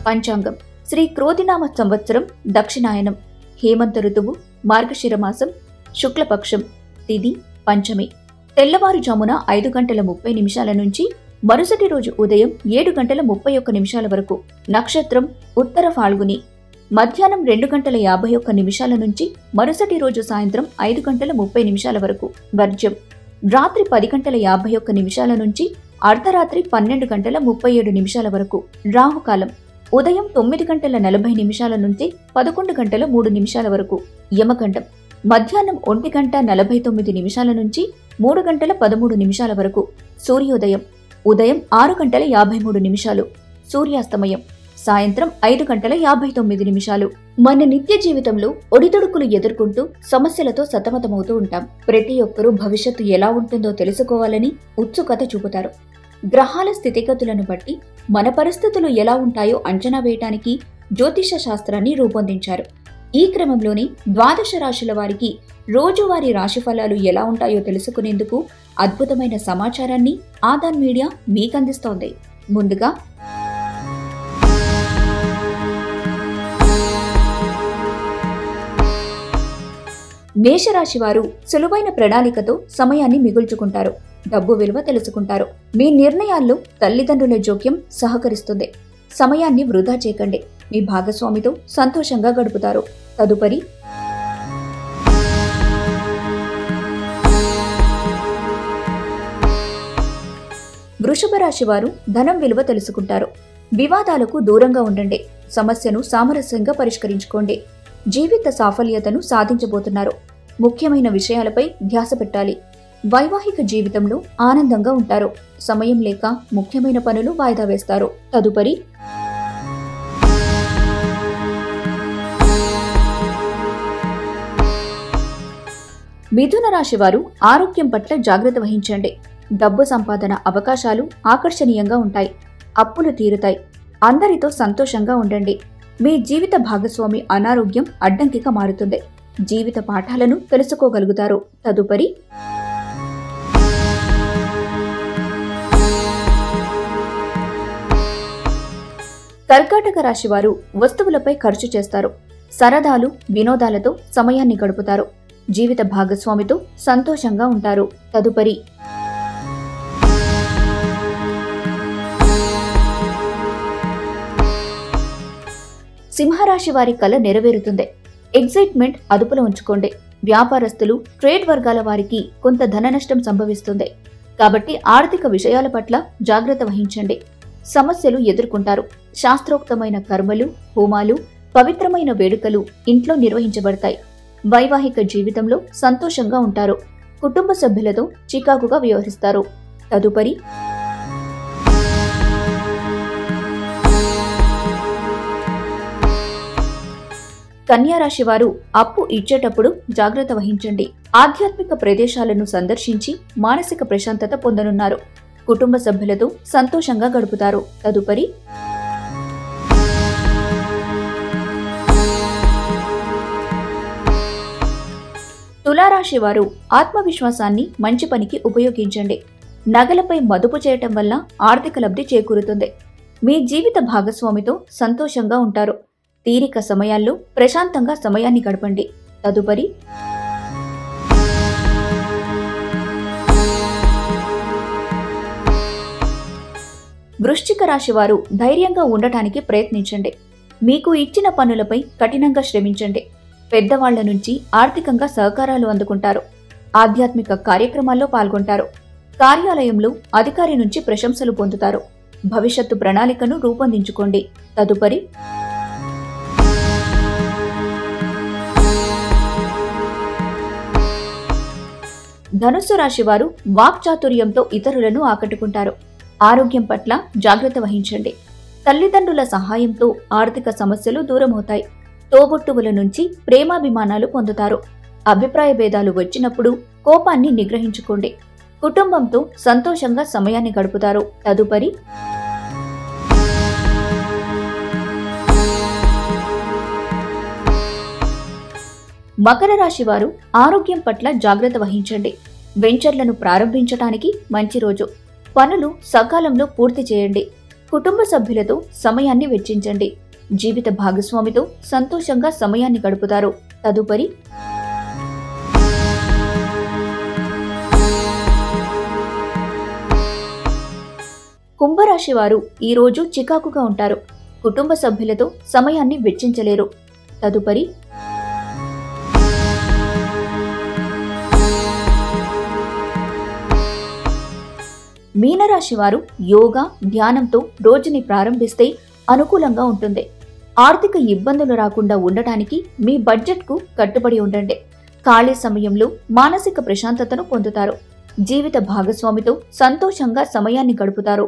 పంచాంగం శ్రీ క్రోధినామ సంవత్సరం దక్షిణాయనం, హేమంత ఋతువు, మార్గశిర మాసం, శుక్లపక్షం, తిథి పంచమి. తెల్లవారుజామున 5:30 నుంచి మరుసటి రోజు ఉదయం 7:31 వరకు నక్షత్రం ఉత్తర ఫాల్గుని. మధ్యాహ్నం 2:51 నుంచి మరుసటి రోజు సాయంత్రం 5:30 వరకు వర్జ్యం. రాత్రి 10:51 నుంచి అర్ధరాత్రి 12:37 వరకు రాహుకాలం. ఉదయం 9:40 నుంచి 11:03 వరకు యమగండం. మధ్యాహ్నం 1:49 నుంచి 3:13 వరకు సూర్యోదయం. ఉదయం 6:53, సూర్యాస్తమయం సాయంత్రం 5:59. మన నిత్య జీవితంలో ఒడిదుడుకులు ఎదుర్కొంటూ సమస్యలతో సతమతమవుతూ ఉంటాం. ప్రతి ఒక్కరూ భవిష్యత్తు ఎలా ఉంటుందో తెలుసుకోవాలని ఉత్సుకత చూపుతారు. గ్రహాల స్థితిగతులను బట్టి మన పరిస్థితులు ఎలా ఉంటాయో అంచనా వేయటానికి జ్యోతిష శాస్త్రాన్ని రూపొందించారు. ఈ క్రమంలోనే ద్వాదశ రాశుల వారికి రోజువారీ రాశి ఫలాలు ఎలా ఉంటాయో తెలుసుకునేందుకు అద్భుతమైన సమాచారాన్ని ఆదాన్ మీడియా మీకందిస్తోంది. ముందుగా మేషరాశి వారు సులువైన ప్రణాళికతో సమయాన్ని మిగుల్చుకుంటారు. డబ్బు విలువ తెలుసుకుంటారు. మీ నిర్ణయాల్లో తల్లిదండ్రుల జోక్యం సహకరిస్తుంది. సమయాన్ని వృధా చేయకండి. మీ భాగస్వామితో సంతోషంగా గడుపుతారు. తదుపరి వృషభ రాశి వారు ధనం విలువ తెలుసుకుంటారు. వివాదాలకు దూరంగా ఉండండి. సమస్యను సామరస్యంగా పరిష్కరించుకోండి. జీవిత సాఫల్యతను సాధించబోతున్నారు. ముఖ్యమైన విషయాలపై ధ్యాస పెట్టాలి. వైవాహిక జీవితంలో ఆనందంగా ఉంటారు. సమయం లేక ముఖ్యమైన పనులు వాయిదా వేస్తారు. తదుపరి మిథున రాశి వారు ఆరోగ్యం పట్ల జాగ్రత్త వహించండి. డబ్బు సంపాదన అవకాశాలు ఆకర్షణీయంగా ఉంటాయి. అప్పులు తీరుతాయి. అందరితో సంతోషంగా ఉండండి. మీ జీవిత భాగస్వామి అనారోగ్యం అడ్డంకిగా మారుతుంది. జీవిత పాఠాలను తెలుసుకోగలుగుతారు. తదుపరి కర్కాటక రాశి వారు వస్తువులపై ఖర్చు చేస్తారు. సరదాలు వినోదాలతో సమయాన్ని గడుపుతారు. జీవిత భాగస్వామితో సంతోషంగా ఉంటారు. తదుపరి సింహరాశి వారి కల నెరవేరుతుంది. ఎగ్జైట్మెంట్ అదుపులో ఉంచుకోండి. వ్యాపారస్తులు, ట్రేడ్ వర్గాల వారికి కొంత ధన నష్టం సంభవిస్తుంది. కాబట్టి ఆర్థిక విషయాల పట్ల జాగ్రత్త వహించండి. సమస్యలు ఎదుర్కొంటారు. శాస్త్రోక్తమైన కర్మలు, హోమాలు, పవిత్రమైన వేడుకలు ఇంట్లో నిర్వహించబడతాయి. వైవాహిక జీవితంలో సంతోషంగా ఉంటారు. కుటుంబ సభ్యులతో చికాకుగా వ్యవహరిస్తారు. తదుపరి కన్యారాశి వారు అప్పు ఇచ్చేటప్పుడు జాగ్రత్త వహించండి. ఆధ్యాత్మిక ప్రదేశాలను సందర్శించి మానసిక ప్రశాంతత పొందనున్నారు. కుటుంబ సభ్యులతో సంతోషంగా గడుపుతారు. తదుపరి తులారాశి వారు ఆత్మవిశ్వాసాన్ని మంచి పనికి ఉపయోగించండి. నగలపై మదుపు చేయటం వల్ల ఆర్థిక లబ్ధి చేకూరుతుంది. మీ జీవిత భాగస్వామితో సంతోషంగా ఉంటారు. తీరిక సమయాల్లో ప్రశాంతంగా సమయాన్ని గడపండి. తదుపరి వృశ్చిక రాశి వారు ధైర్యంగా ఉండటానికి ప్రయత్నించండి. మీకు ఇచ్చిన పనులపై కఠినంగా శ్రమించండి. పెద్దవాళ్ల నుంచి ఆర్థికంగా సహకారాలు అందుకుంటారు. ఆధ్యాత్మిక కార్యక్రమాల్లో పాల్గొంటారు. కార్యాలయంలో అధికారి నుంచి ప్రశంసలు పొందుతారు. భవిష్యత్తు ప్రణాళికను రూపొందించుకోండి. తదుపరి ధనుస్సు రాశి వారు వాక్చాతుర్యంతో ఇతరులను ఆకట్టుకుంటారు. ఆరోగ్యం పట్ల జాగ్రత్త వహించండి. తల్లిదండ్రుల సహాయంతో ఆర్థిక సమస్యలు దూరమవుతాయి. తోబుట్టువుల నుంచి ప్రేమాభిమానాలు పొందుతారు. అభిప్రాయ భేదాలు వచ్చినప్పుడు కోపాన్ని నిగ్రహించుకోండి. కుటుంబంతో సంతోషంగా సమయాన్ని గడుపుతారు. తదుపరి మకర రాశి వారు ఆరోగ్యం పట్ల జాగ్రత్త వహించండి. వెంచర్లను ప్రారంభించడానికి మంచి రోజు. పనులు సకాలంలో పూర్తి చేయండి. కుటుంబ సభ్యులతో సమయాన్ని వెచ్చించండి. జీవిత భాగస్వామితో సంతోషంగా సమయాన్ని గడుపుతారు. తదుపరి కుంభరాశి వారు ఈ రోజు చికాకుగా ఉంటారు. కుటుంబ సభ్యులతో సమయాన్ని వెచ్చించలేరు. తదుపరి మీనరాశి వారు యోగా, ధ్యానంతో రోజుని ప్రారంభిస్తే అనుకూలంగా ఉంటుంది. ఆర్థిక ఇబ్బందులు రాకుండా ఉండటానికి మీ బడ్జెట్కు కట్టుబడి ఉండండి. ఖాళీ సమయంలో మానసిక ప్రశాంతతను పొందుతారు. జీవిత భాగస్వామితో సంతోషంగా సమయాన్ని గడుపుతారు.